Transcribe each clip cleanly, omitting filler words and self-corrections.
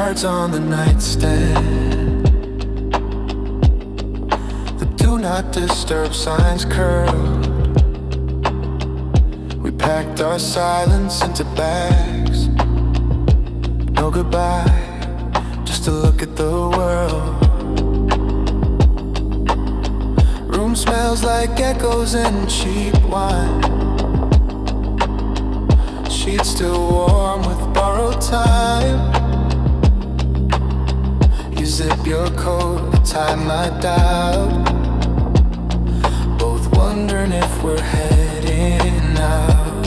cards on the nightstand, the do not disturb signs curled. We packed our silence into bags. No goodbye, just to look at the world. Room smells like echoes and cheap wine. Sheets still warm with borrowed time. You zip your coat, I tie my doubt. Both wondering if we're heading out.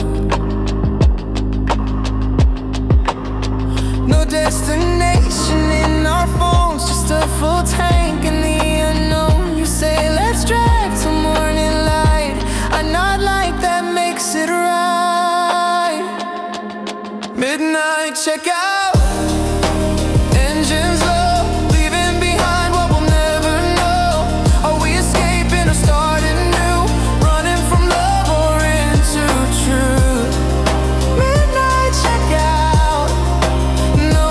No destination in our phones, just a full tank in the unknown. You say let's drive till morning light. I nod like that makes it right. Midnight checkout, engines low, leaving behind what we'll never know. Are we escaping or starting new? Running from love or into truth? Midnight checkout, no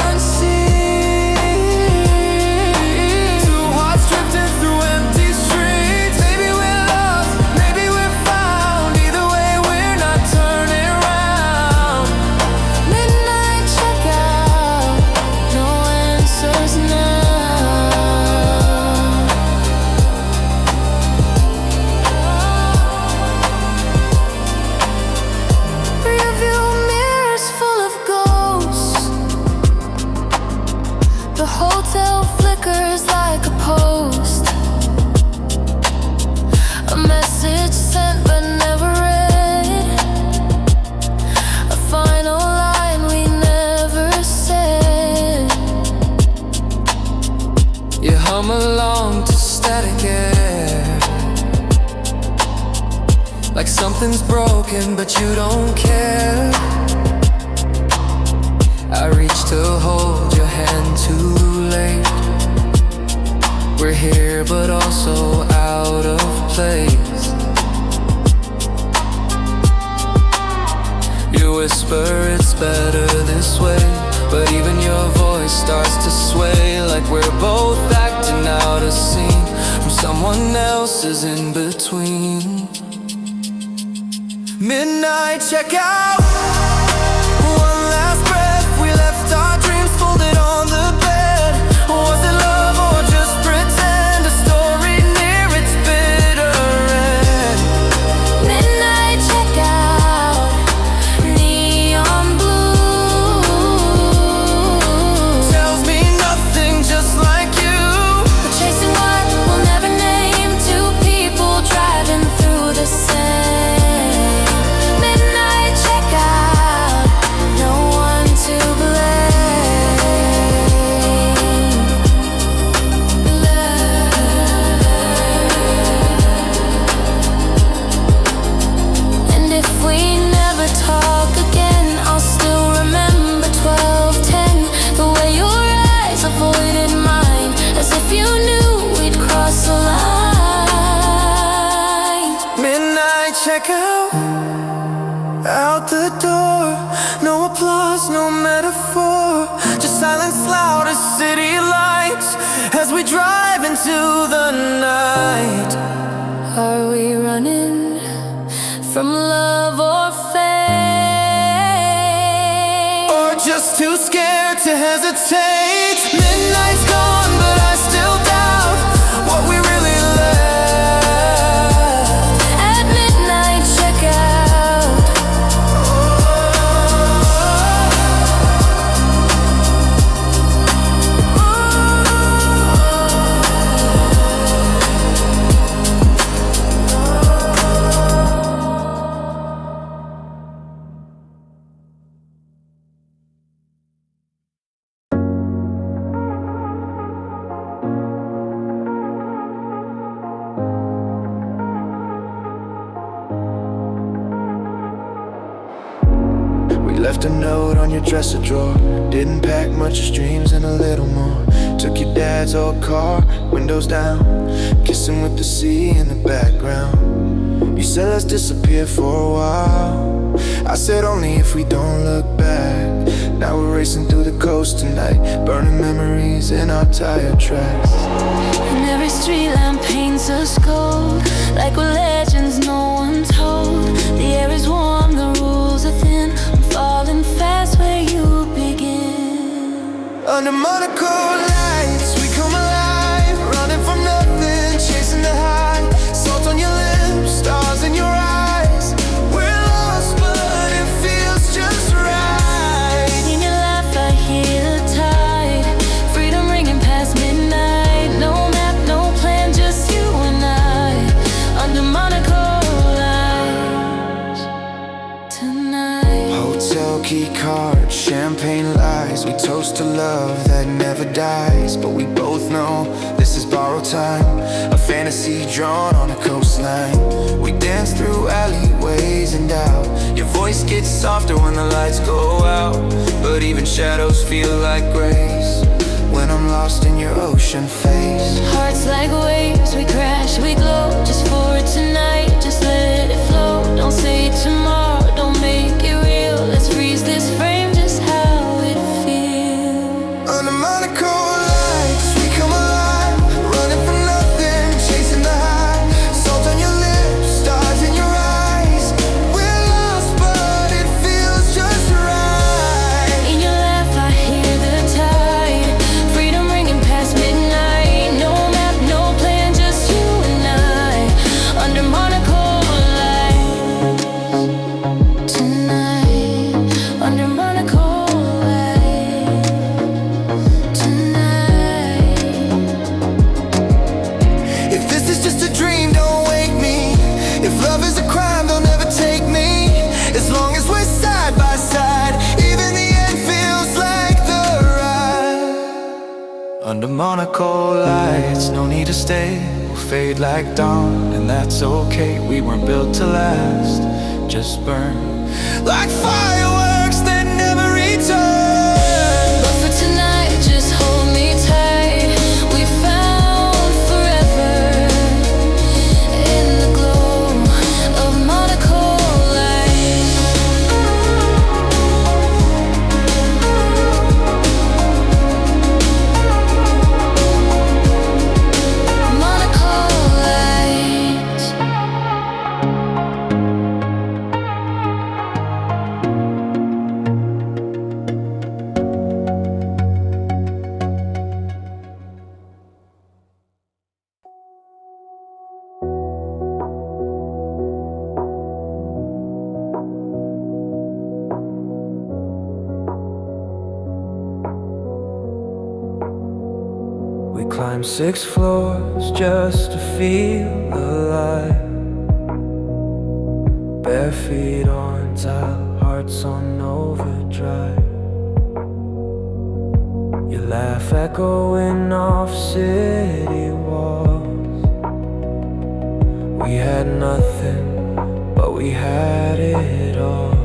one sees. Two hearts drifting through empty streets. Maybe we're lost, maybe we're found. Either way we're not turning around. Midnight checkout, no answers now. Rearview mirrors full of ghosts. The hotel flickers like a post. A message sent but never read. A final line we never said. You hum along to static air, like something's broken but you don't care. I reach to hold your hand too late. We're here but also out of place. You whisper it's better this way, but even your voice starts to sway, like we're both acting out a scene from someone else's in between. Midnight checkout, one last breath. We left our dreams folded on the bed. Was it love or just pretend? A story near its bitter end. Midnight checkout, neon blue tells me nothing, just like you. We're chasing what we'll never name. Two people driving through the same. Midnight checkout, no one to blame. And if we never talk again, I'll still remember 12:10. The way your eyes avoided mine, as if you knew we'd cross the line. Midnight checkout, out the door. No applause, no metaphor, just silence loud as city lights as we drive into the night. Are we running from love or fate, or just too scared to hesitate? Midnight's gone, but I still doubt what we really left at midnight checkout. Left a note on your dresser drawer. Didn't pack much, just dreams and a little more. Took your dad's old car, windows down, kissing with the sea in the background. You said let's disappear for a while. I said only if we don't look back. Now we're racing through the coast tonight, burning memories in our tire tracks. And every street lamp paints us gold, like we're legends no one told. The air is warm, the rules are thin. I'm falling fast where you begin. Under Monaco lights, we come alive, running from nothing, chasing the high. Salt on your lips, stars in your eyes. We're lost, but it feels just right. In your life I hear the tide, freedom ringing past midnight. No map, no plan, just you and I. Under Monaco lights tonight. Hotel key card, champagne lies. We toast to love that never dies. But we both know this is borrowed time, a fantasy drawn on a coastline. We dance through alleyways and out. Your voice gets softer when the lights go out, but even shadows feel like grace when I'm lost in your ocean face. Hearts like waves, we crash, we glow. Just for tonight, just let it flow. Don't say tomorrow, don't make it real. Let's freeze this frame, just how it feels. Under Monaco lights, we come alive, running from nothing, chasing the high. Salt on your lips, stars in your eyes. We're lost, but it feels just right. In your laugh, I hear the tide, freedom ringing past midnight. No map, no plan, just you and I. Under Monaco lights tonight. Under Monaco lights tonight. If this is just a dream, don't wake me. If love is a crime, they'll never take me. As long as we're side by side, even the end feels like the ride. Under Monaco lights, no need to stay. We'll fade like dawn, and that's okay. We weren't built to last, just burn like fireworks that never return. But for tonight, just hold me tight. We found forever in the glow of Monaco lights. Monaco lights. We climbed 6 floors just to feel alive. Bare feet on tile, hearts on overdrive. Your laugh echoing off city walls. We had nothing, but we had it all.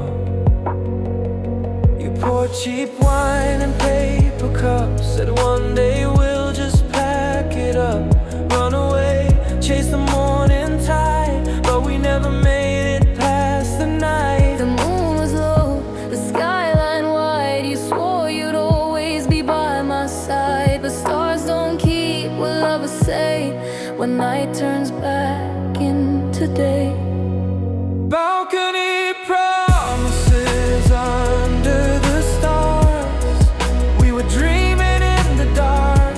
You poured cheap wine and paper cups, said one day we'll just pack it up, run away, chase the morning tide, but we never made it past the night. The moon was low, the skyline wide. You swore you'd always be by my side, but stars don't keep what lovers say when night turns back into day. Balcony promises under the stars. We were dreaming in the dark,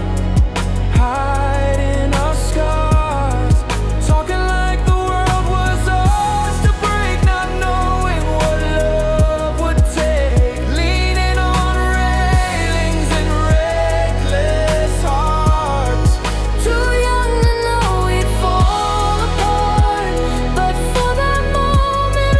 hiding our scars, talking like the world was ours to break, not knowing what love would take, leaning on railings and reckless hearts. Too young to know we'd fall apart, but for that moment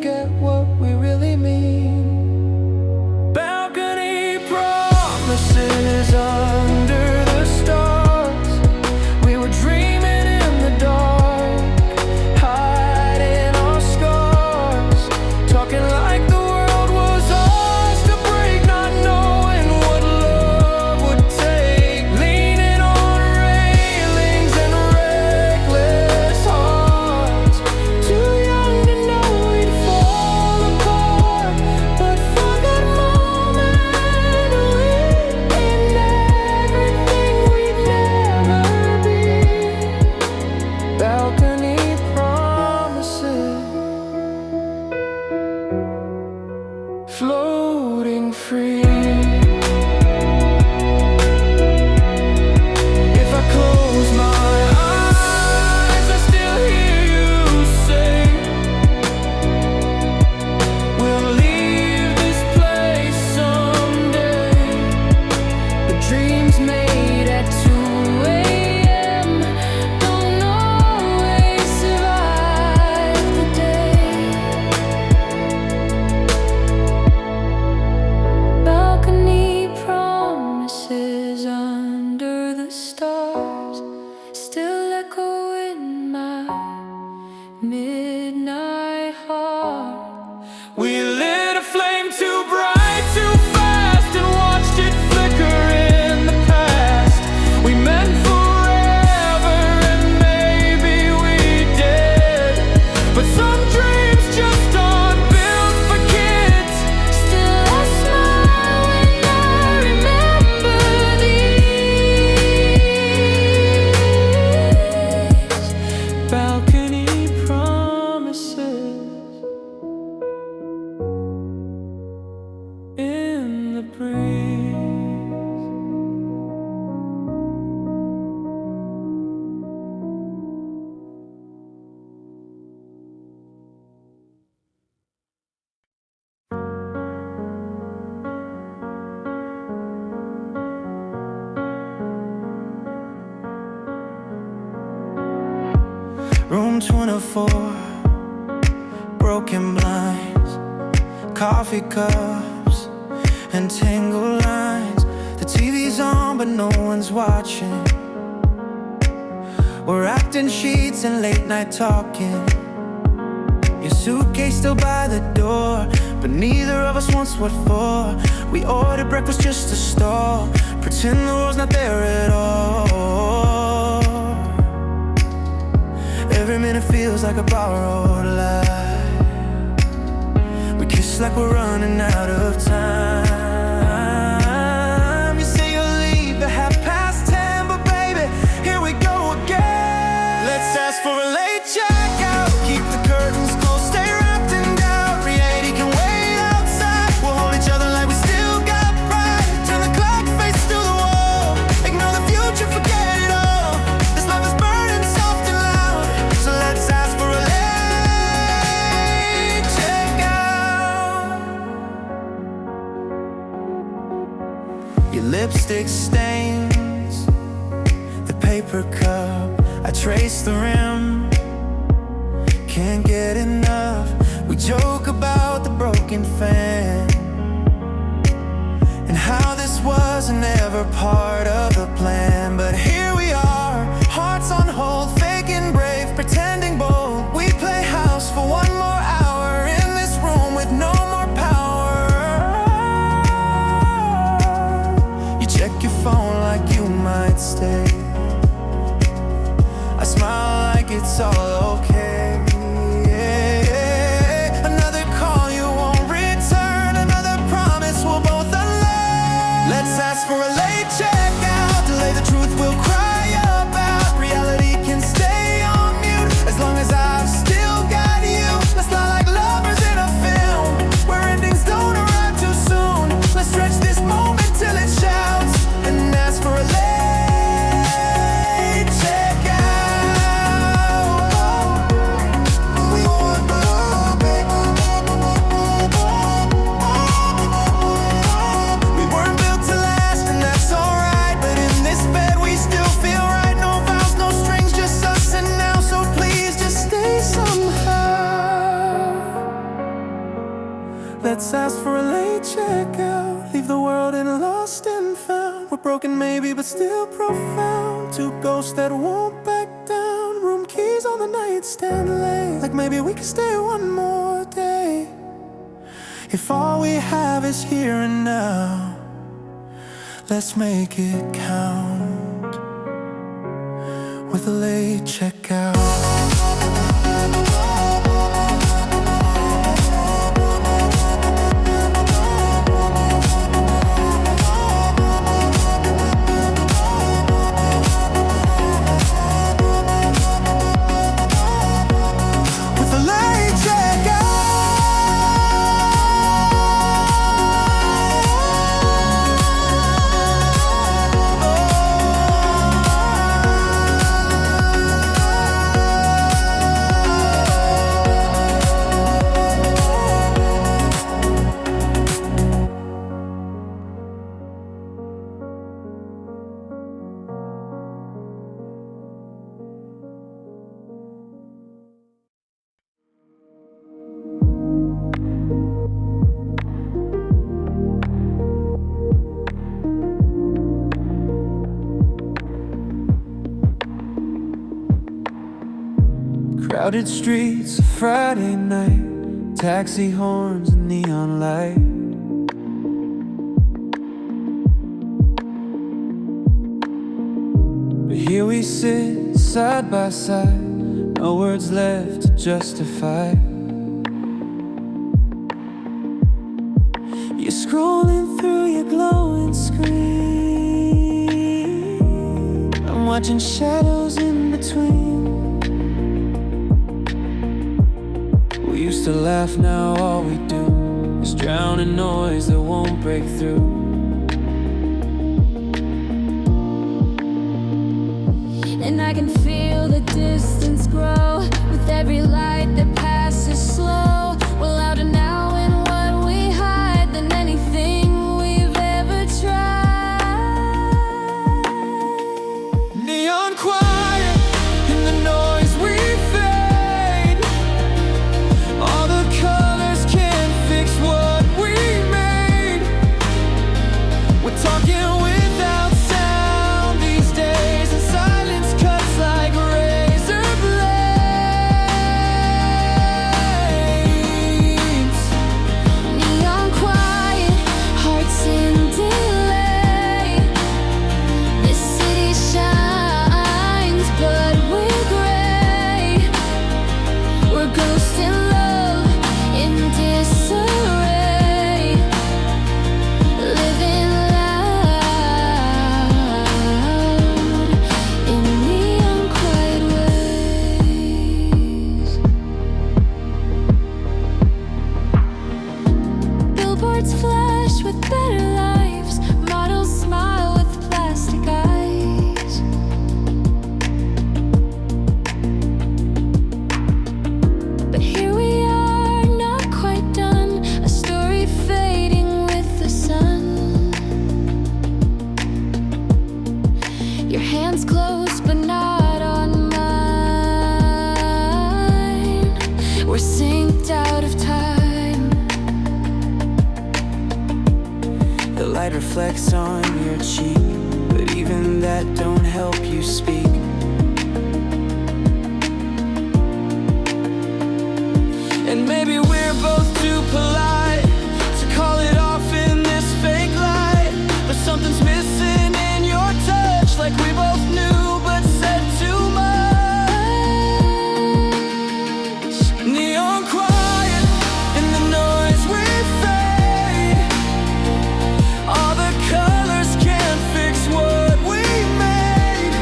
forget what we really mean. Balcony promises under the stars. We were dreaming in the dark, hiding our scars, talking like the world was ours to break, not knowing what love would take, leaning on railings and reckless hearts, too young to know we'd fall apart. But for that moment, we'd been everything we'd never be. Balcony promises, floating free. If I close my eyes, I still hear you say, we'll leave this place someday. The dreams made at 2 a.m. don't always survive the day. Balcony promises under the stars still echo in my midnight heart. We lit a flame too bright, too fast, and watched it flicker in the past. We meant forever, and maybe we did. But some dreams just aren't built for kids. Still I smile when I remember these balcony promises in the breeze. Room 24, broken blinds, coffee cups, and tangled lines. The TV's on, but no one's watching. We're wrapped in sheets and late night talking. Your suitcase still by the door, but neither of us wants what for. We ordered breakfast just to stall, pretend the world's not there at all. Every minute feels like a borrowed life. We kiss like we're running out of time. You say you'll leave at 10:30, but baby, here we go again. Let's ask for a late checkout, keep the curtains closed, stay wrapped in doubt. Reality can wait outside, we'll hold each other like we still got pride. Turn the clock face to the wall, ignore the future, forget it all. This love is burning soft and loud, so let's ask for a late checkout. Your lipstick stains the paper cup, I trace the rim, can't get enough. We joke about the broken fan and how this wasn't ever part of the plan. But here we are, hearts on hold, faking brave, pretending bold. We play house for one more hour in this room with no more power. You check your phone like you might stay. I smile like it's all okay. Another call you won't return, another promise we'll both unlearn. Let's ask for a late checkout, delay the truth Let's ask for a late checkout, leave the world in lost and found. We're broken maybe but still profound. Two ghosts that won't back down. Room keys on the nightstand lay, like maybe we could stay one more day. If all we have is here and now, let's make it count with a late checkout. Crowded streets, a Friday night, taxi horns and neon light. But here we sit, side by side, no words left to justify. You're scrolling through your glowing screen, I'm watching shadows in between. We used to laugh, now all we do is drown in noise that won't break through. And I can feel the distance grow with every light that passes slow. We're louder now in what we hide than anything we've ever tried. Neon quiet in the noise we fade. All the colors can't fix what we made. We're talking without sound these days, and silence cuts like razor blades. Neon quiet, hearts in delay. This city shines, but we're gray. We're ghosts in love, in disarray. Living loud in neon quiet ways. Billboards flash with better lives. Models smile with plastic eyes. But here we are, not quite done. A story fading with the sun. Your hands close, but not on mine. We're synced out of time. The light reflects on your cheek, but even that don't help you speak. And maybe we're both too polite to call it off in this fake light, but something's missing in your touch, like we both knew but said too much. Neon quiet in the noise we fade. All the colors can't fix what we made.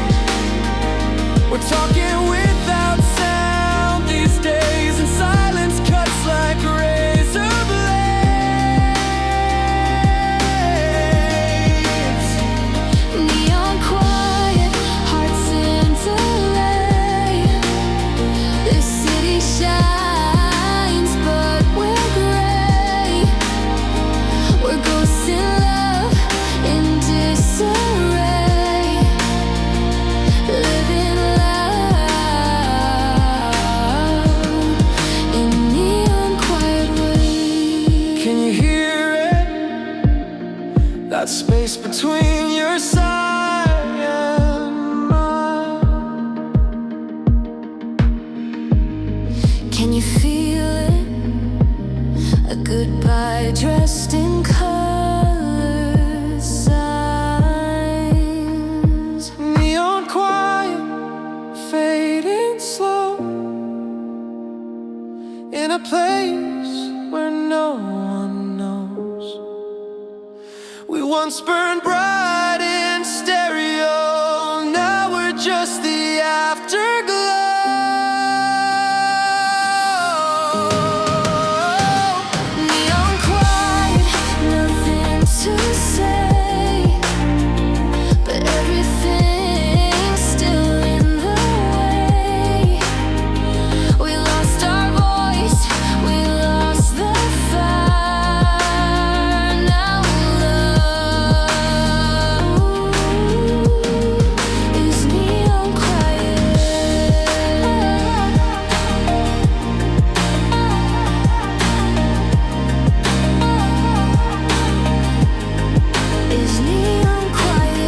A goodbye dressed in color signs. Neon quiet, fading slow, in a place where no one knows. We once burned bright in stereo, now we're just the afterglow. Neon quiet, nothing to say, but everything's still in the way. We lost our voice, we lost the fire. Now love is neon quiet. Is neon quiet.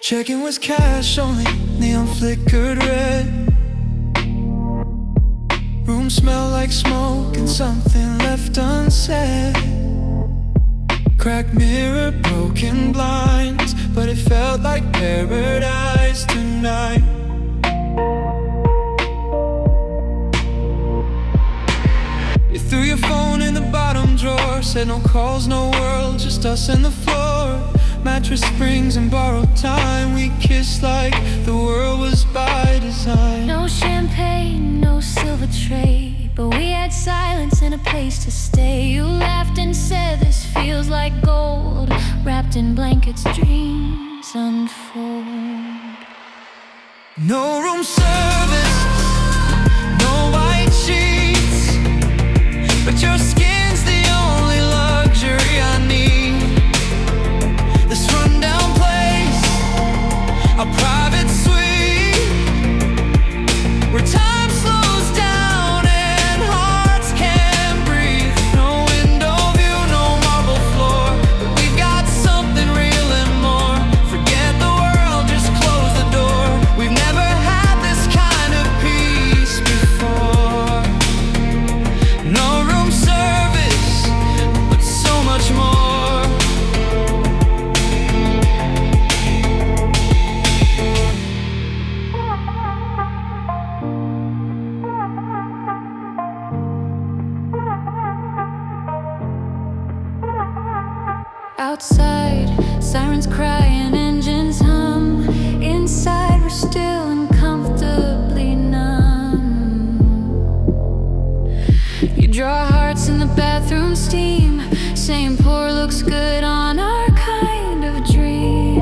Checking was cash only, neon flickered red. Room smelled like smoke and something left unsaid. Cracked mirror, broken blinds, but it felt like paradise tonight. You threw your phone in the bottom drawer, said no calls, no world, just us and the floor. Mattress springs and borrowed time, we kissed like the world was by design. No champagne, no silver tray, but we had silence and a place to stay. You laughed and said this feels like gold, wrapped in blankets, dreams unfold. No room service, no white sheets, but your skin's the only luxury I need. This rundown place, a private suite, where time slows down and hearts can breathe. No window view, no marble floor, but we've got something real and more. Forget the world, just close the door. We've never had this kind of peace before. No room service, but so much more. Outside, sirens cry and engines hum. Inside, we're still uncomfortably numb. You draw hearts in the bathroom steam, saying pour looks good on our kind of dream.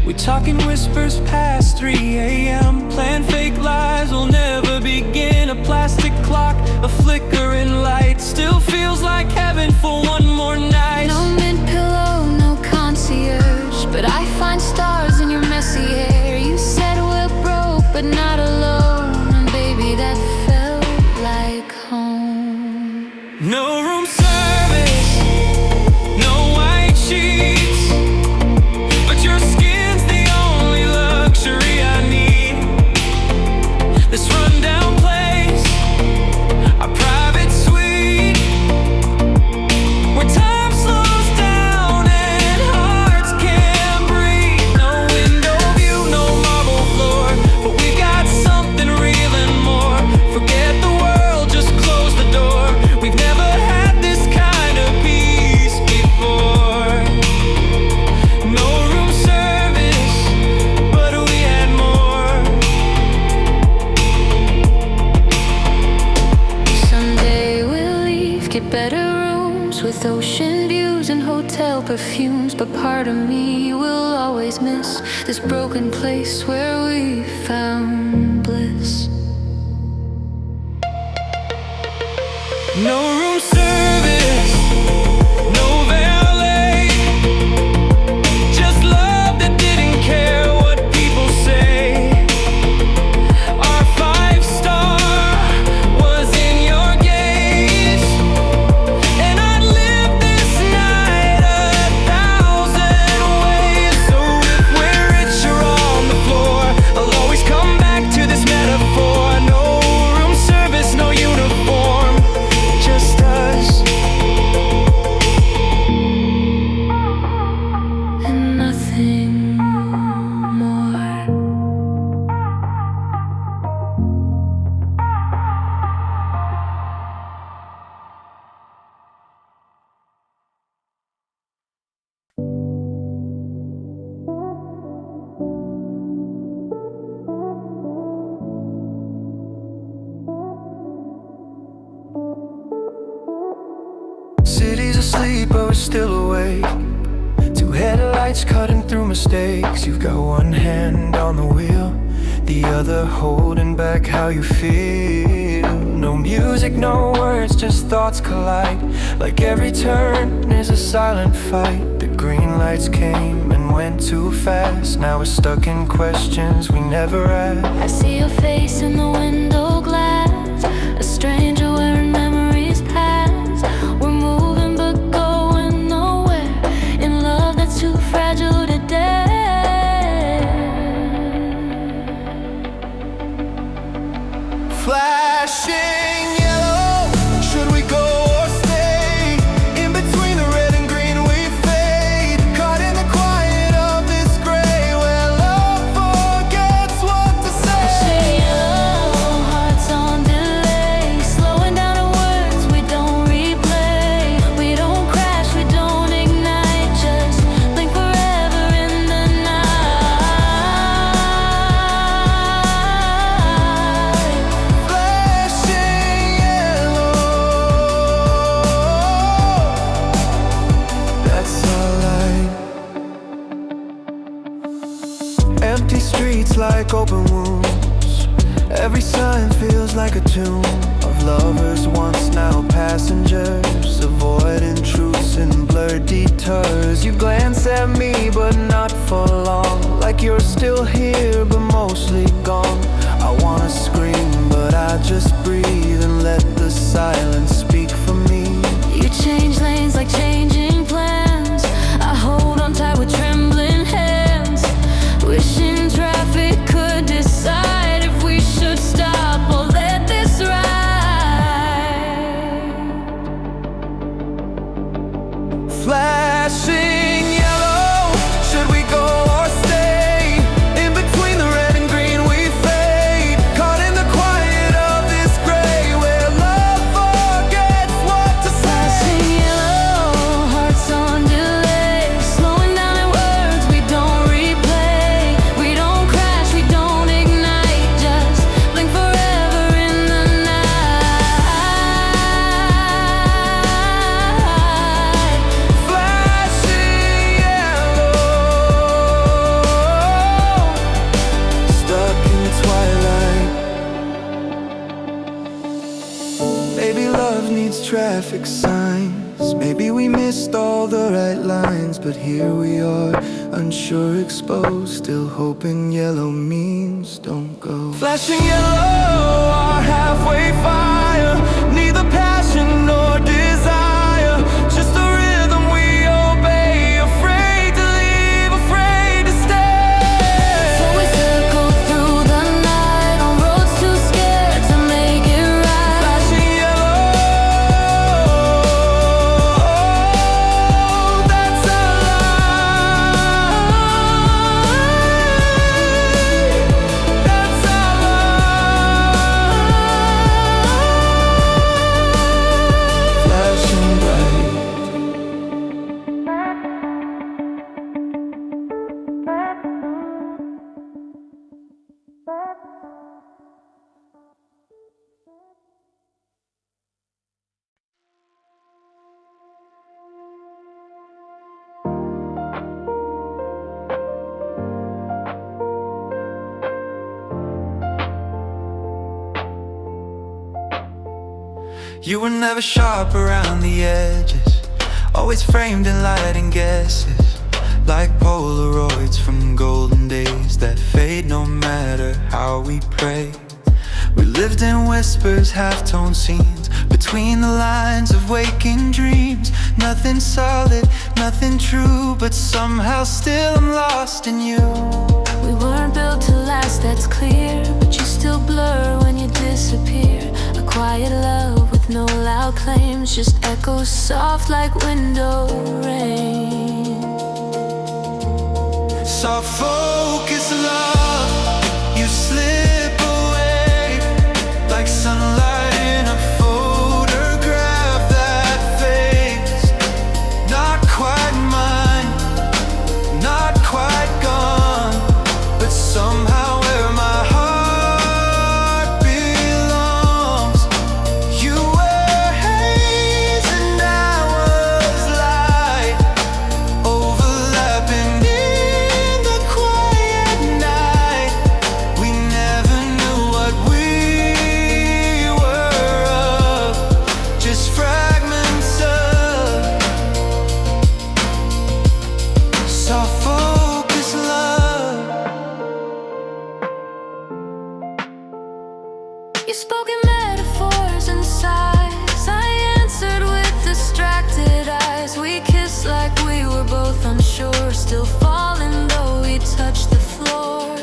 We talk in whispers past 3 a.m. Plan fake lives will never begin. A plastic clock, a flickering light, still feels like heaven for one more night. No mint pillow, no concierge, but I find stars in your messy hair. You said we're broke, but not alone, and baby, that felt like home. No room service, no white sheets, but your skin's the only luxury I need. This rundown place, a private suite, where time slows down and hearts can breathe. No window view, no marble floor, but we got something real and more. Forget the world, just close the door. We've never had this better rooms with ocean views and hotel perfumes. But part of me will always miss this broken place where we found bliss. No room service, no valet, just love that didn't care what people say. Our 5-star was in your gaze, and I'd live this night 1,000 ways. So if we're rich or on the floor, I'll always come back to this metaphor. No room service, no uniform, just us And nothing more. City's asleep, but we're still awake. Two headlights cutting through mistakes. You've got one hand on the wheel, the other holding back how you feel. No music, no words, just thoughts collide. Like every turn is a silent fight. The green lights came and went too fast. Now we're stuck in questions we never asked. I see your face in the window glass, a stranger wearing memories past. We're moving but going nowhere in love that's too fragile to dare. Flashing yellow, should we go or stay? In between the red and green we fade, caught in the quiet of this gray, where love forgets what to say. Yellow hearts on delay, slowing down our words we don't replay. We don't crash, we don't ignite, just blink forever in the night. Flashing yellow, that's our light. Empty streets like open wounds. Every sign feels like a tomb of lovers once now passengers, avoiding truths and blurred detours. You glance at me but not for long, like you're still here but mostly gone. I wanna scream but I just breathe and let the silence speak for me. You change lanes like changing plans. I hold on tight with trembling hands, wishing traffic could decide if we should stop or let this ride. Flashing yellow, should we go or stay? In between the red and green we fade, caught in the quiet of this gray, where love forgets what to Flashing say. yellow, hearts on delay, slowing down our words we don't replay. We don't crash, we don't ignite, just blink forever in the night. Flashing yellow, stuck in twilight. Maybe love needs traffic signs. Maybe we missed all the right lines, but here we are, unsure, exposed, still hoping yellow means don't go. Flashing yellow, our halfway fire, neither passion nor desire, just a rhythm we obey, afraid to leave, afraid to stay. So we circle through the night on roads too scared to make it right. Flashing yellow, that's our life. That's our life. You were never sharp around the edges, always framed in light and guesses, like Polaroids from golden days that fade no matter how we pray. We lived in whispers, half-tone scenes, between the lines of waking dreams. Nothing solid, nothing true, but somehow still I'm lost in you. We weren't built to last, that's clear, but you still blur when you disappear. A quiet love with no loud claims, just echoes soft like window rain. Soft focus love, you slip away like sunlight in a photograph that fades. Not quite mine, not quite gone, but somehow where my heart belongs. You were haze and I was light, overlapping in the quiet night. We never knew what we were of, just fragments of soft focus love. You spoke in metaphors and sighs, I answered with distracted eyes. We kissed like we were both unsure, still falling though we touched the floor.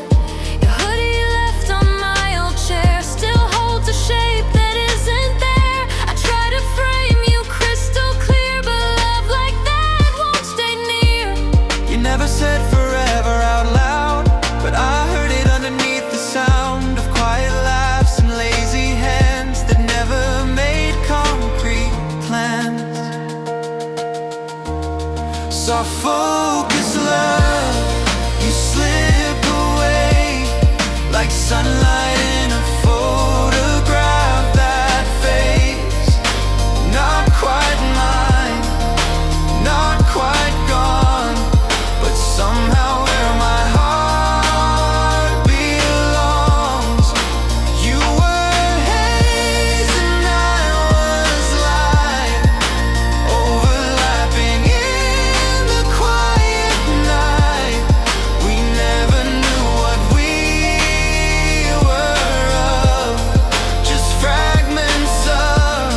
Your hoodie left on my old chair still holds a shape that isn't there. I try to frame you crystal clear, but love like that won't stay near. You never said forever out loud, but I heard it underneath the sound of quiet laughs and lazy hands that never made concrete plans. Soft focus love, you slip away like sunlight in a photograph that fades. Not quite mine, not quite gone, but somehow where my heart belongs. You were haze and I was light, overlapping in the quiet night. We never knew what we were of, just fragments of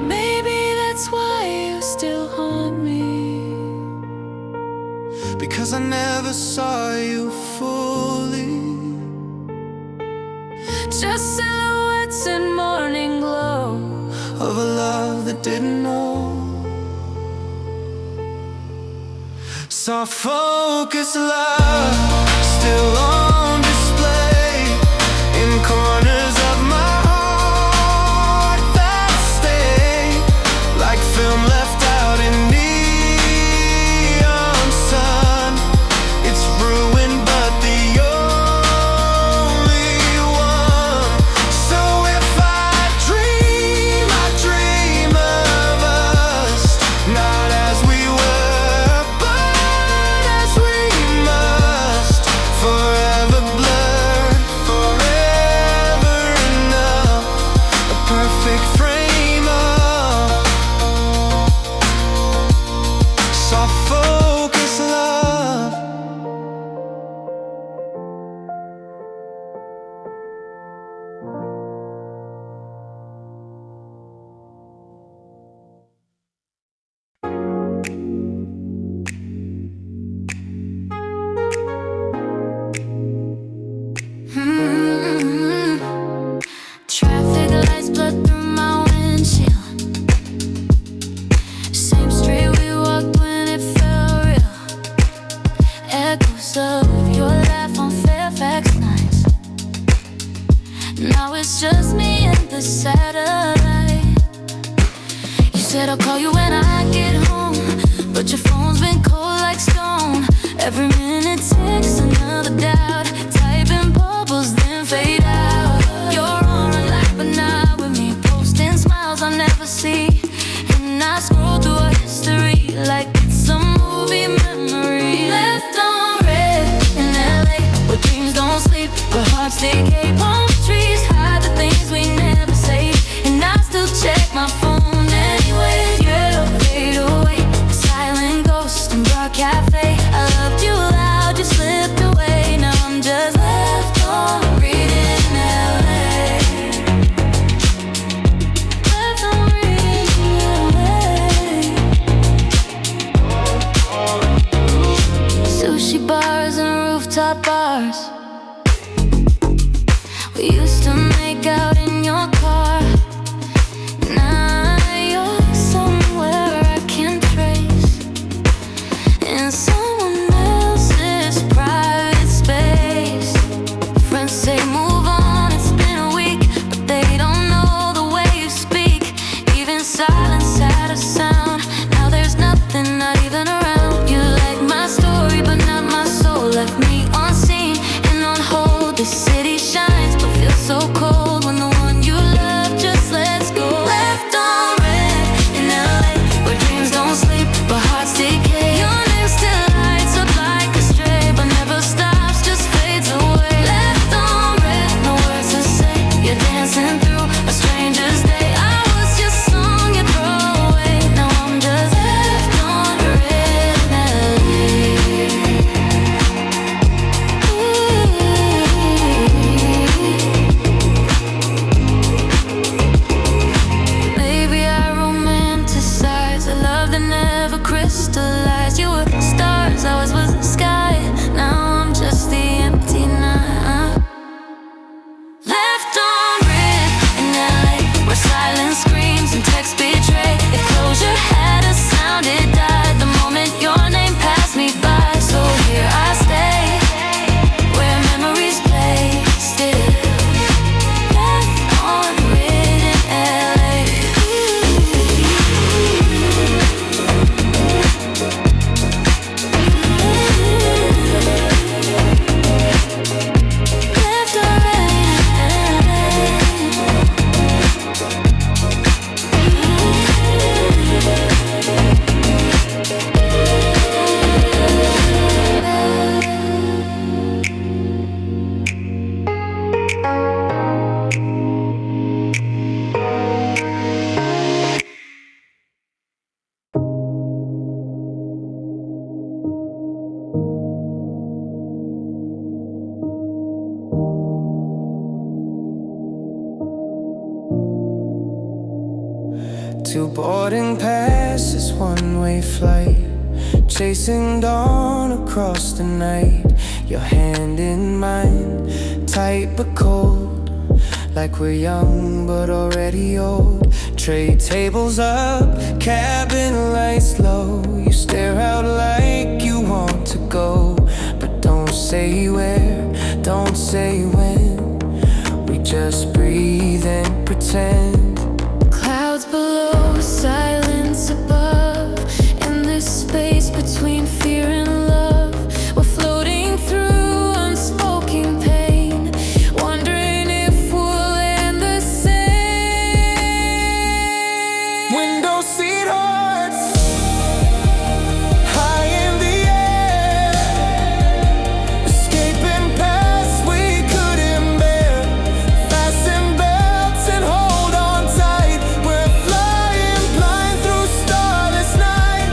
Maybe that's why you still haunt me. because I never saw you fully. Just silhouettes in morning glow. Of a love that didn't know. Soft focus love, still on display in corners of my heart that stay like film left out in neon sun. It's ruined but the only one. So if I dream of us, not as we were, but as we must. Forever blurred, forever enough. A perfect frame of soft focus love. Traffic lights blood through my windshield. Same street we walked when it felt real. Echoes of your laugh on Fairfax nights. Now it's just me and the satellite. You said I'll call you when I get home, but your phone's been cold like stone. Every minute takes another doubt. Typing bubbles then fade out. You're on a light but not with me. Posting smiles I'll never see. And I scroll through our history like it's a movie memory. Left on red in LA where dreams don't sleep, but hearts hearts decay. Palm trees hide the things we never say, and I still check my phone anyway. You'll fade away, a silent ghost in Bar Cafe. I loved you loud, you slipped away. Now I'm just left on read in LA. Left on read in LA. Sushi bars and rooftop bars. We used to make out in your car. Now you're somewhere I can't trace, in someone else's private space. Friends say move on, it's been a week, but they don't know the way you speak. Even silence had a sound. Now there's nothing, not even around. You like my story, but not my soul. Left me on scene and on hold. This city shines, but feels so cold when the one you love just lets go. Left on red in LA, where dreams don't sleep, but hearts decay. Your name still lights up like a stray, but never stops, just fades away. Left on red, no words to say. You're dancing through a stranger's day. I was your song you throw away. Now I'm just left on red in LA. Maybe I romanticize a love that never crystallized. You were stars, I was the sky. Now I'm just the empty night. Left on red in LA, where silence screams and texts betray. If closure had a sound, it died the moment your name passed me by. So here I stay, where memories play still. Left on red in LA. Left on Two boarding passes, one-way flight, chasing dawn across the night. Your hand in mine, tight but cold, like we're young but already old. Tray tables up, cabin lights low. You stare out like you want to go, but don't say where, don't say when. We just breathe and pretend. Clouds below, silence above. In this space between fear and love, we're floating through unspoken pain, wondering if we'll end the same. Window seat hearts, high in the air, escaping past we couldn't bear. Fasten belts and hold on tight. We're flying blind through starless night.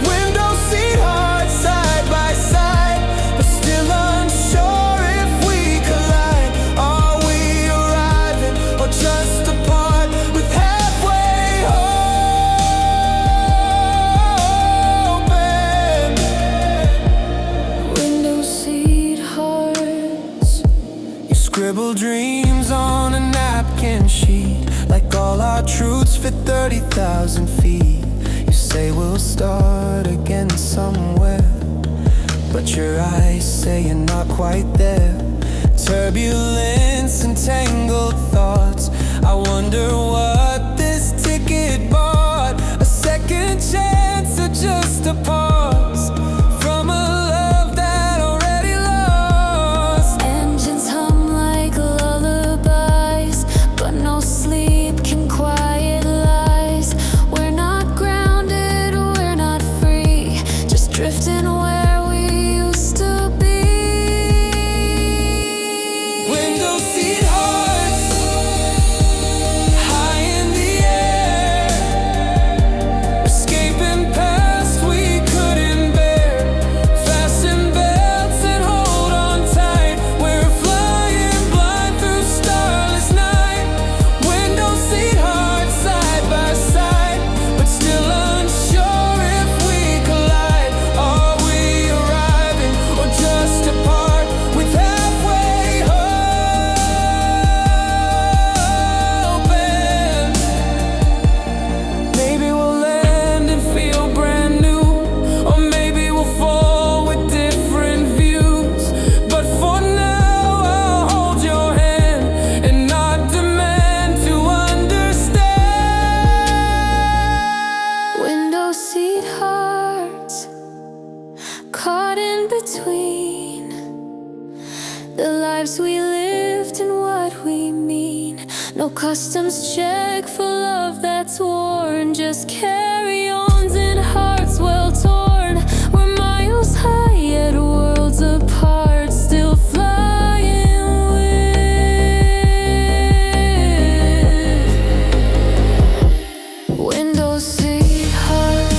Window seat hearts, side by side, but still unsure if we collide. Are we arriving or just apart, with halfway open? Window seat hearts. You scribble dreams on a napkin sheet, like all our truths fit 30,000 feet. You say we'll start again somewhere, but your eyes say you're not quite there. Turbulence and tangled thoughts. I wonder what this ticket bought. A second chance or just a pause from a love that already lost. Engines hum like lullabies, but no sleep can quiet lies. We're not grounded, we're not free, just drifting where we used to be. Window No customs check for love that's worn. Just carry-ons and hearts well torn. We're miles high yet worlds apart, still flying with window seat hearts.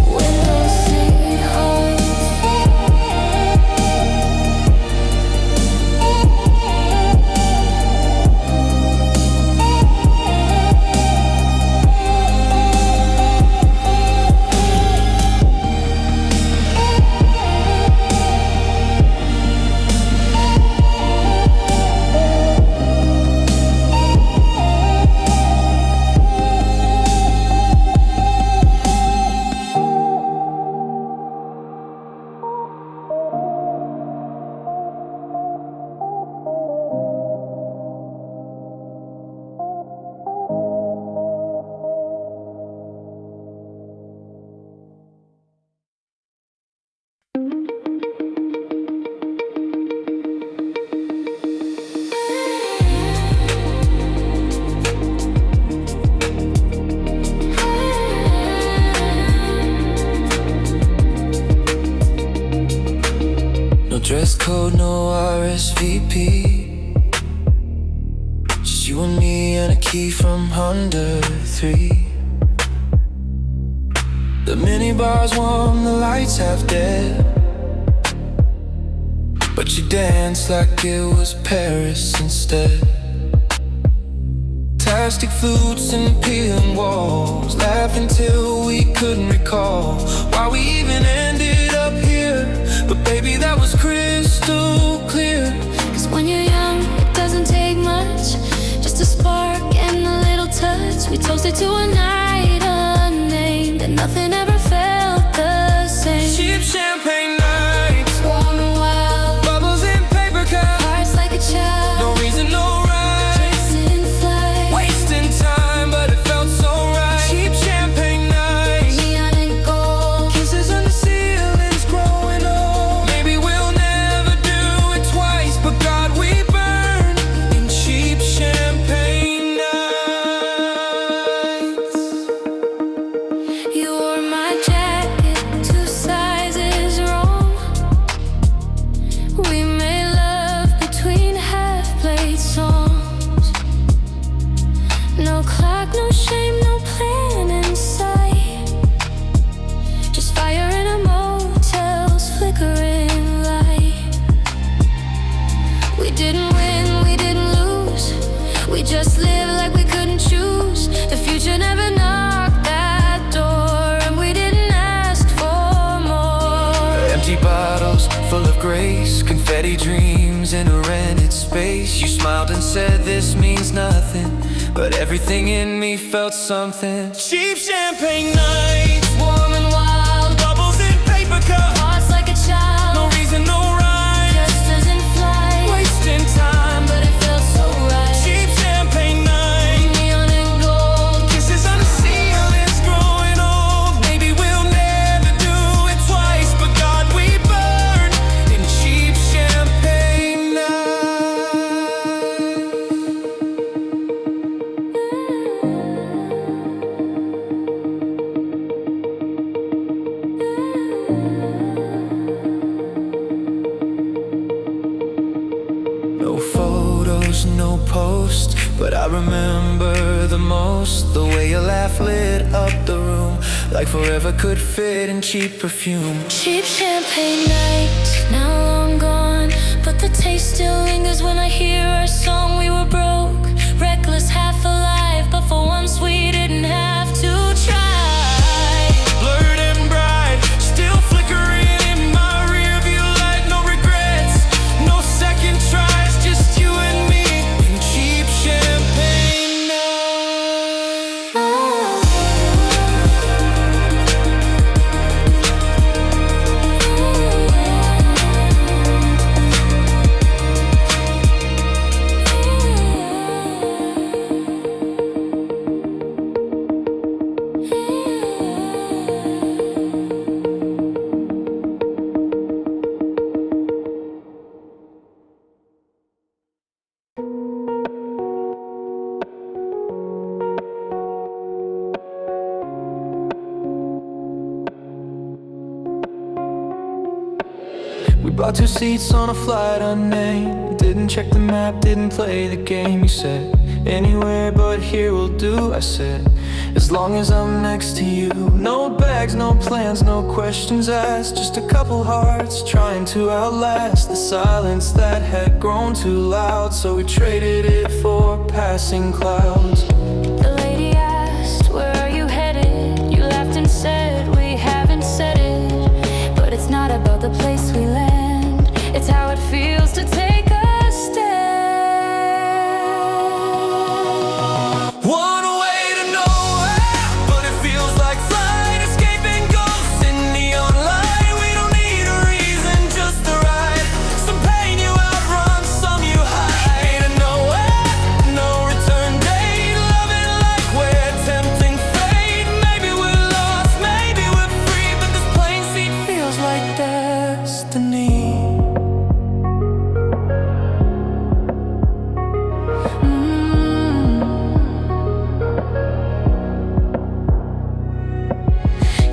Window seat hearts. No dress code, no RSVP. Just you and me and a key from Honda 3. The minibar's warm, the lights half dead, but you danced like it was Paris instead. Plastic flutes and peeling walls, laughing till we couldn't recall why we even ended up here. But baby, that was crystal clear. Cause when you're young, it doesn't take much, just a spark and a little touch. We toasted to a night unnamed, and nothing ever felt the same. Cheap champagne nights, Warm and wild, bubbles in paper cups, hearts like a child. no reason, no rhyme, Dancing flight, wasting time, but it felt so right. Cheap champagne nights, neon and gold. kisses on the ceilings growing old. Maybe we'll never do it twice, but God, we burn in cheap champagne nights. You wore my jacket 2 sizes wrong. We made love between half-played songs. No clock, no shame, no plan in sight. Just fire in a motel's flickering light. We didn't win, we didn't lose. We just lived like we couldn't choose. The future never knocked that door, and we didn't ask for more. Empty bottles full of grace, confetti dreams in a rented space. You smiled and said this means nothing, but everything in me felt something. Cheap champagne nights, Warm and wild, bubbles in paper cups, hearts like a child. no reason, no rhyme, Just doesn't fly, wasting time. but it felt so right. Cheap champagne nights, Neon and gold. kisses on the ceilings growing old. Maybe we'll never do it twice, but God, we burn in cheap champagne nights. No photos, no post, but I remember the most the way your laugh lit up the room, like forever could fit in cheap perfume. Cheap champagne nights, now long gone, but the taste still lingers when I hear our song. We were broke, reckless, half alive, but for once we didn't have to try. Blurred and bright, still flickering in my rear view light. No regrets, no second tries, just you and me in cheap champagne nights. We bought 2 seats on a flight unnamed. Didn't check the map, didn't play the game. You said, anywhere but here will do. I said, as long as I'm next to you. No bags, no plans, no questions asked. Just a couple hearts trying to outlast the silence that had grown too loud. So we traded it for passing clouds. The lady asked, where are you headed? You laughed and said, we haven't said it. But it's not about the place we land, it's how it feels to take a step. One way to nowhere, but it feels like flight, escaping ghosts in neon light. We don't need a reason, just a ride. Some pain you outrun, some you hide. And nowhere, no return date. Loving like we're tempting fate. Maybe we're lost, maybe we're free, but this plain seat feels like destiny.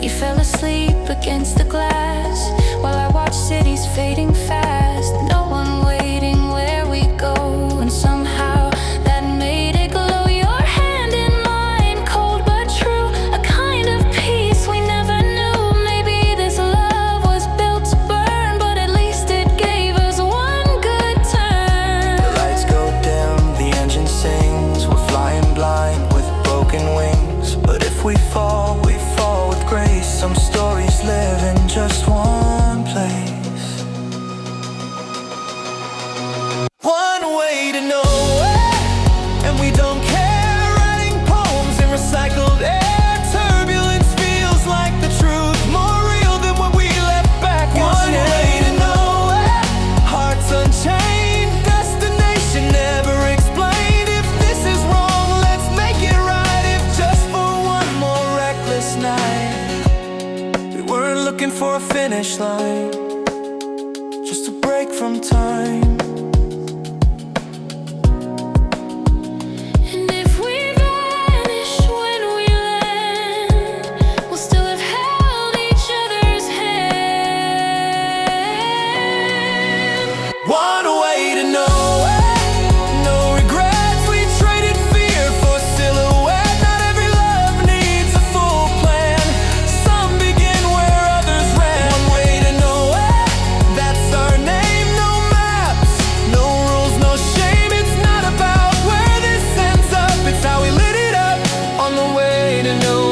You fell asleep against the glass while I watched cities fading fast. No one waiting where we go, and somehow that made it glow. Your hand in mine, cold but true, a kind of peace we never knew. Maybe this love was built to burn, but at least it gave us one good turn. The lights go dim, the engine sings. We're flying blind with broken wings. But if we fall, we fall with grace. Some stories live in just one place. One way to nowhere, and we don't care. Writing poems in recycled air. Turbulence feels like the truth, more real than what we left back. One way to nowhere, hearts unchained. Destination never explained. If this is wrong, let's make it right. If just for one more reckless night. We weren't looking for a finish line, just a break from time. And if we vanish when we land, we'll still have held each other's hand. One way to nowhere, no regrets. We traded fear for silhouette. Not every love needs a full plan. Some begin where others ran. One way to nowhere, that's our name. No maps, no rules, no shame. It's not about where this ends up, it's how we lit it up on the way to nowhere.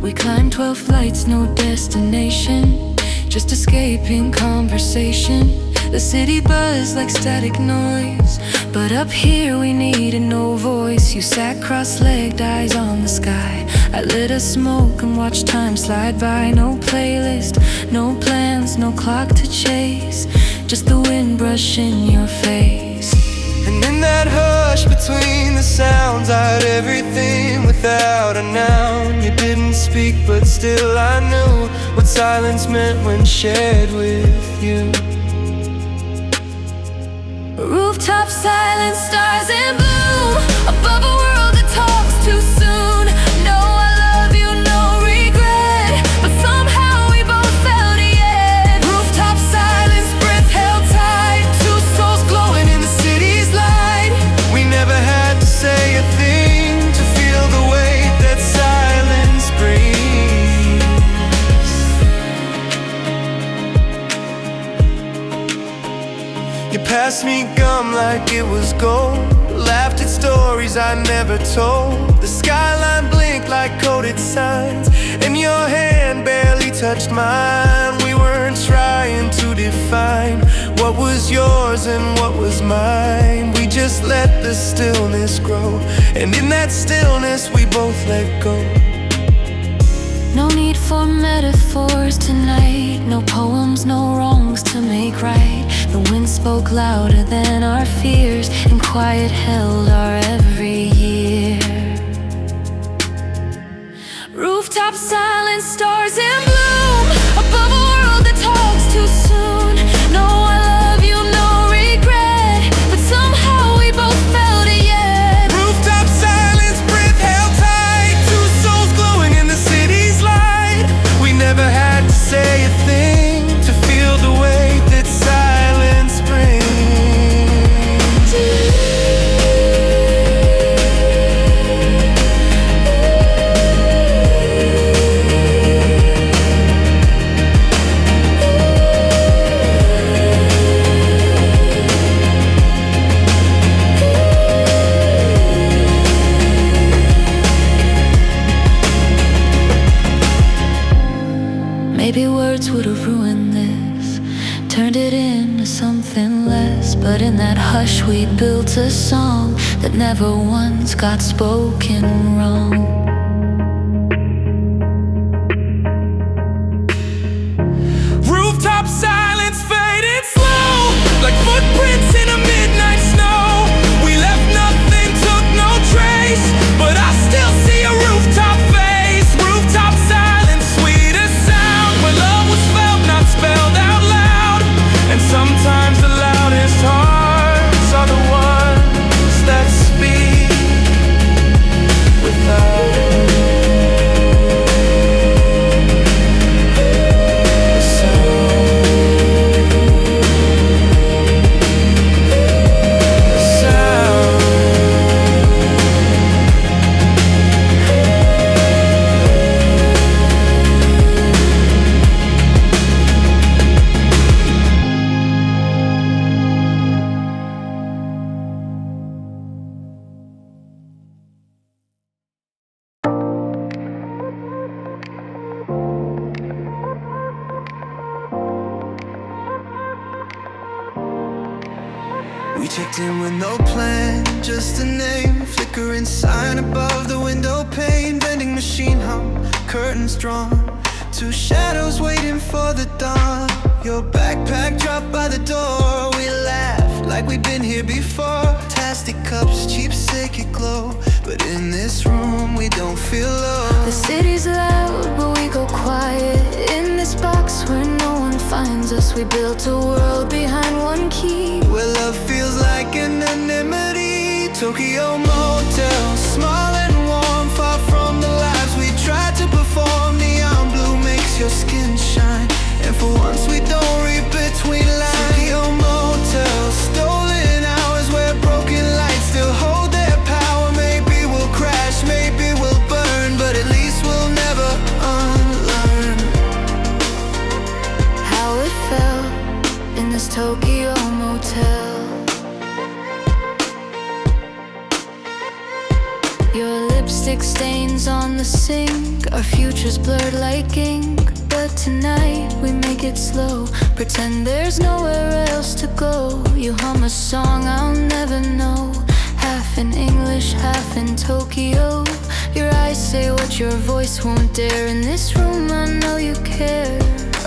We climbed 12 flights, no destination, just escaping conversation. The city buzzed like static noise, but up here we needed no voice. You sat cross-legged, eyes on the sky. I lit a smoke and watched time slide by. No playlist, no plans, no clock to chase, just the wind brushing your face. And in that hush between the sounds, I heard everything without a noun. You didn't speak, but still I knew what silence meant when shared with you. Rooftop silence, stars in bloom, above a world that talks too soon. No, I love you, no regret, but somehow we both felt it yet. Rooftop silence, breath held tight, two souls glowing in the city's light. We never had to say a thing to feel the weight that silence brings. You passed me gum like it was gold, laughed at stories I never told. The skyline blinked like coded signs, and your hand barely touched mine. We weren't trying to define what was yours and what was mine. We just let the stillness grow, and in that stillness we both let go. No need for metaphors tonight, no poems, no wrongs to make right. The wind spoke louder than our fears, and quiet held our every year. Rooftop silence, stars in bloom, above a world that talks too soon. No, I love you, no regret, but somehow we both felt it yet. Rooftop silence, breath held tight, two souls glowing in the city's light. We never had to say a thing to feel the weight that silence brings. Maybe words would have ruined this, turned it into something less. But in that hush we built a song that never once got spoken wrong. Rooftop silence faded slow, like footprints in a midnight snow. We left nothing, took no trace, but I still see a rooftop face. Rooftop silence, sweetest sound, where love was felt, not spelled out loud. And sometimes the loudest hearts are the ones that speak without We checked in with no plan, just a name, flickering sign above the window pane. Vending machine hum, curtains drawn, two shadows waiting for the dawn. Your backpack dropped by the door. We laughed like we'd been here before. Plastic cups, cheap sacred glow, but in this room we don't feel low. The city's loud, but we go quiet. In this box where no one finds us, we built a world behind one key, where love feels like anonymity. Tokyo Motel, small and warm, far from the lives we tried to perform. Neon blue makes your skin shine, and for once we don't read between lines. Tokyo Motel, stolen hours where broken lights still hold their power. Maybe we'll crash, maybe we'll burn, but at least we'll never unlearn how it felt in this Tokyo motel. Your lipstick stains on the sink, our future's blurred like ink. But tonight we make it slow, pretend there's nowhere else to go. You hum a song I'll never know, half in English, half in Tokyo. Your eyes say what your voice won't dare. In this room I know you care.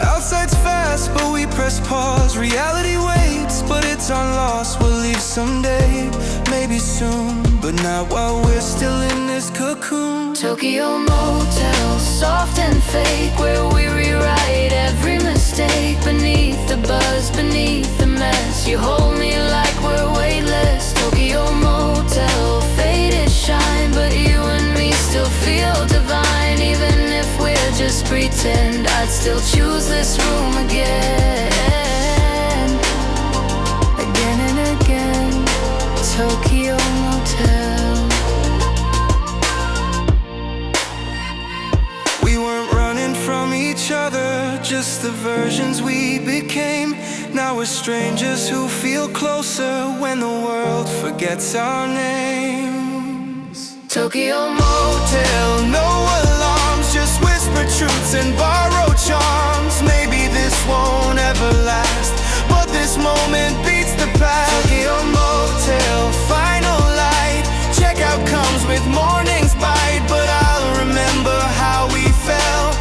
Outside's fast, but we press pause. Reality waits, but it's on loss. We'll leave someday, maybe soon, but not while we're still in this cocoon. Tokyo Motel, soft and fake, where we rewrite every mistake. Beneath the buzz, beneath the mess, you hold me like we're weightless. Tokyo Motel, faded shine, but you and me still feel divine. Even if we're just pretend, I'd still choose this room again. Again and again, Tokyo Motel. We weren't running from each other, just the versions we became. Now we're strangers who feel closer when the world forgets our names. Tokyo Motel, no alarms, just whisper truths and borrowed charms. Maybe this won't ever last, but this moment beats the past. Tokyo Motel, final light, checkout comes with morning's bite, but I'll remember how we felt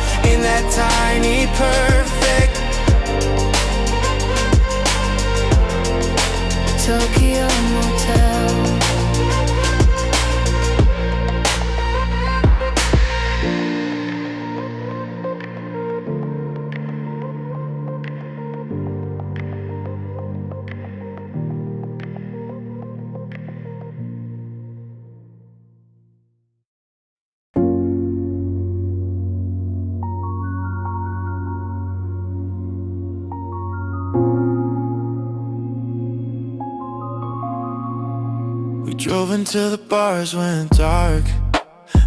We drove until the bars went dark.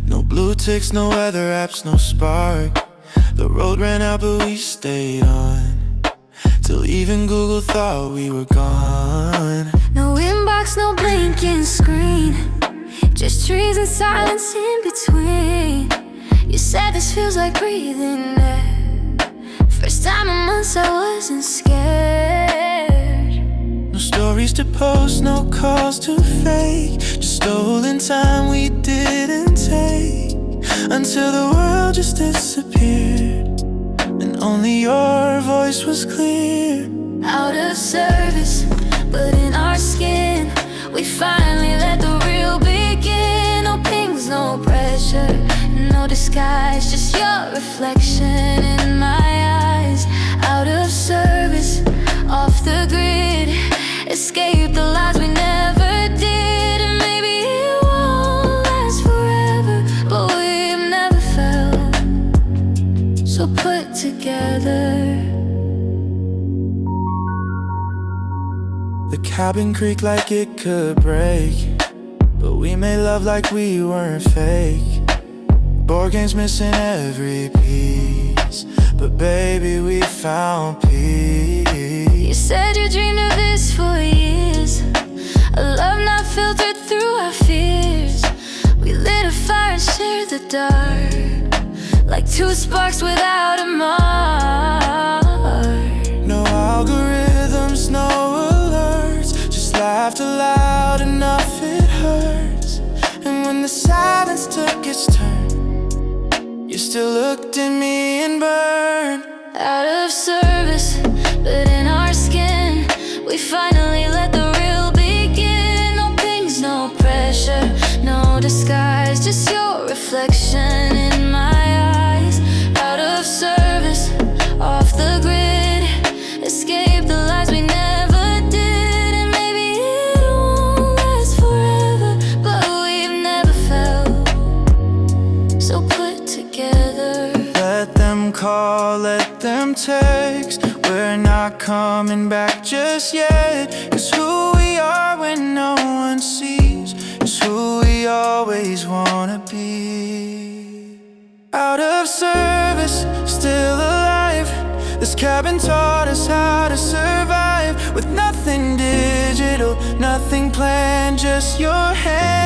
No blue ticks, no weather apps, no spark. The road ran out but we stayed on, till even Google thought we were gone. No inbox, no blinking screen, just trees and silence in between. You said this feels like breathing air. First time in months I wasn't scared. No stories to post, no calls to fake, just stolen time we didn't take, until the world just disappeared and only your voice was clear. Out of service, but in our skin, we finally let the real begin. No pings, no pressure, no disguise, just your reflection in my eyes. Out of service, off the grid, escape the lies we never did. And maybe it won't last forever, but we've never felt so put together. The cabin creaked like it could break, but we made love like we weren't fake. Board games missing every piece, but baby we found peace. You said you dreamed of this for years, a love not filtered through our fears. We lit a fire and shared the dark, like two sparks without a mark. No algorithms, no alerts, just laughed aloud enough it hurts. And when the silence took its turn, you still looked at me and burned. Out of service, but in our skin, we finally let the real begin. No pings, no pressure, no disguise, just your reflection in my eyes. Out of service, off the grid, escape the lies we never did. And maybe it won't last forever, but we've never felt so put together. Let them call, let them text, we're not coming back just yet. 'Cause who we are when no one sees is who we always wanna be. Out of service, still alive, this cabin taught us how to survive, with nothing digital, nothing planned, just your hand